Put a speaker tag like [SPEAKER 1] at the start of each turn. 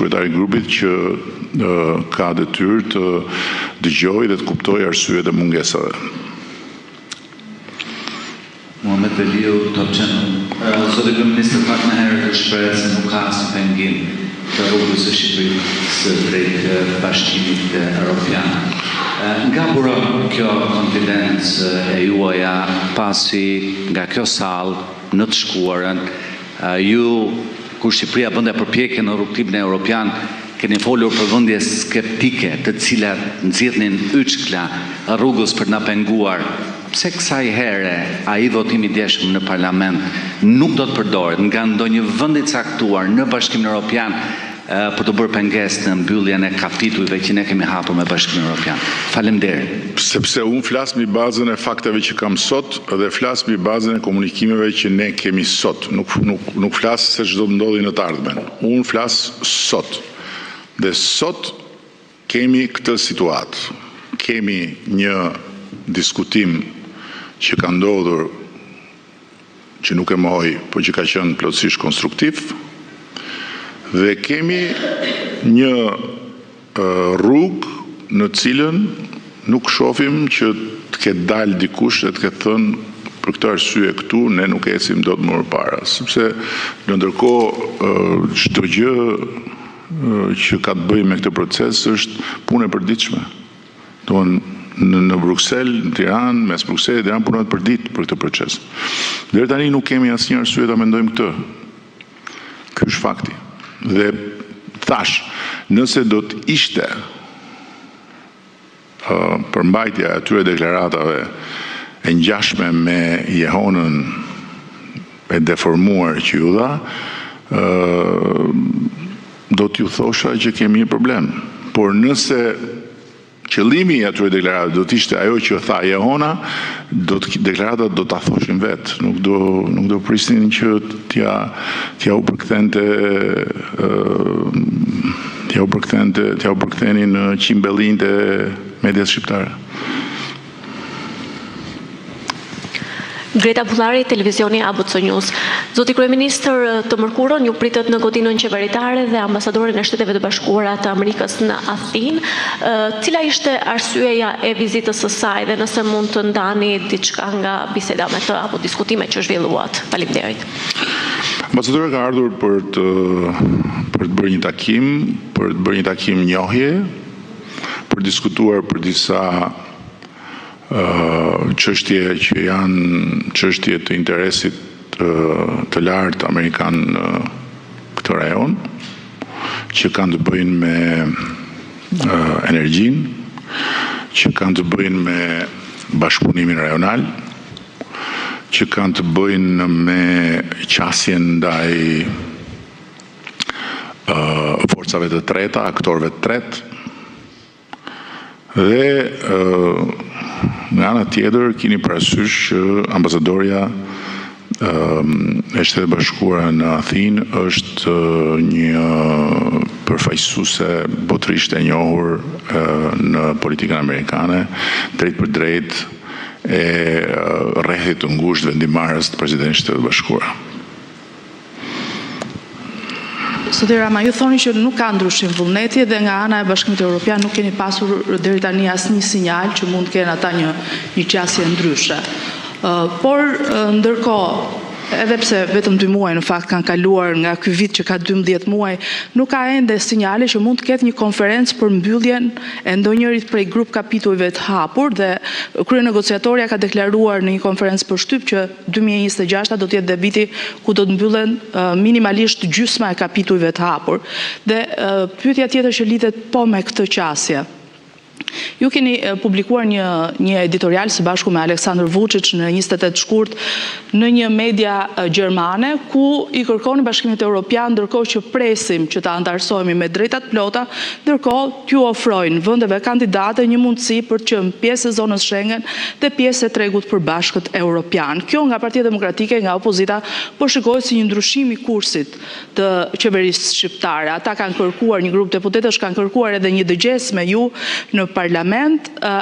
[SPEAKER 1] kryetari i grupit që ka detyrë të dëgjojë dhe të kuptojë arsyet e mungesave.
[SPEAKER 2] Muhamet Beliu, Top Channel. Zotë Kryeministër, pak më herët është shprehur se nuk ka asnjë pengim të rrugës së Shqipërisë drejt Bashkimit Evropian. Nga buron kjo konfidencë e juaja pasi nga kjo sallë në të shkuarën ju kur Shqipëria bënte përpjekje në rrugtimin evropian keni folur për vëndje skeptike të cilat nxjerrnin yçkla rrugës për na penguar. Pse kësaj here ai votimi i djeshëm në parlament nuk do të përdoret nga ndonjë vend i caktuar në Bashkimin Evropian për të bërë pengesë në mbylljen e kapitujve që ne kemi hapur me Bashkimin Evropian. Faleminderit.
[SPEAKER 1] Sepse unë flas mbi bazën e fakteve që kam sot dhe flas mbi bazën e komunikimeve që ne kemi sot. Nuk flas se ç'do të ndodhi në të ardhmen. Unë flas sot. Dhe sot kemi këtë situatë. Kemi një diskutim që ka ndodhur, që nuk e mohoj, po që ka qenë plotësisht konstruktiv, dhe kemi një rrugë në cilën nuk shohim që të ketë dalë dikush dhe të ketë thënë për këtë arsye këtu ne nuk ecim dot më përpara, sepse në ndërkohë çdo gjë që ka të bëjë me këtë proces është punë e përditshme. Domthonë në Bruksel, në Tiranë, mes Brukselit dhe Tiranë punohet për ditë për këtë proces. Deri tani nuk kemi asnjë arsye ta mendojmë këtë. Ky është fakti. Dhe thash, nëse do të ishte përmbajtja e atyre deklaratave e ngjashme me jehonën e deformuar që ju dha, do t'ju thosha që kemi një problem. Por nëse qëllimi i atyre deklaratave do të ishte ajo që tha Jehona, deklaratat do ta thoshin vetë, nuk do prisnin që t'ja u përkthenin në qimbellinjtë e medias shqiptare.
[SPEAKER 3] Greta Bullari, televizioni ABC News. Zoti Kryeministër, të mërkurën ju pritet në godinën qeveritare dhe ambasadorin e Shteteve të Bashkuara të Amerikës në Athinë. Cila ishte arsyeja e vizitës së saj dhe nëse mund të ndani diçka nga biseda me të apo diskutime që zhvilluat? Faleminderit.
[SPEAKER 1] Ambasadori ka ardhur për të bërë një takim njohje, për diskutuar për disa çështje që janë çështje të interesit të lartë amerikan në këtë rajon, që kanë të bëjnë me energjinë, që kanë të bëjnë me bashkëpunimin rajonal, që kanë të bëjnë me qasjen ndaj forcave të treta, aktorëve të tretë, dhe nga ana tjetër keni parasysh që ambasadorja e Shtetit Bashkuara në Athinë është një përfaqësuese botërisht e njohur në politikën amerikane, drejt për drejt e rrethit të ngushtë vendimarrës të presidentit të Shtetit Bashkuara.
[SPEAKER 4] Zoti Rama, ju thoni që nuk ka ndryshim vullneti dhe nga ana e Bashkimit Evropian nuk keni pasur deri tani asnjë sinjal që mund të kenë ata një qasje ndryshe. Por ndërkohë, edhe pse vetëm 2 muaj në fakt kanë kaluar nga ky vit që ka 12 muaj, nuk ka ende sinjale që mund të ketë një konferencë për mbylljen e ndonjërit prej grup kapitujve të hapur dhe kryenegociatorja ka deklaruar në një konferencë përshtyp që 2026 do të jetë dhe viti ku do të mbyllen minimalisht gjysma e kapitujve të hapur. Dhe pyetja tjetër që lidhet po me këtë qasje. Ju keni publikuar një editorial së bashku me Aleksandr Vučić në 28 shkurt në një media gjermane ku i kërkoni Bashkimit Evropian ndërkohë që presim që ta antarësohemi me drejtat plota, ndërkohë t'ju ofrojnë vendeve kandidate një mundësi për të qenë pjesë e zonës Schengen dhe pjesë e tregut përbashkët evropian. Kjo nga Partia Demokratike, nga opozita, po shikohet si një ndryshim i kursit të qeverisë shqiptare. Ata kanë kërkuar, një grup deputetësh kanë kërkuar edhe një dëgjes me ju në parlament.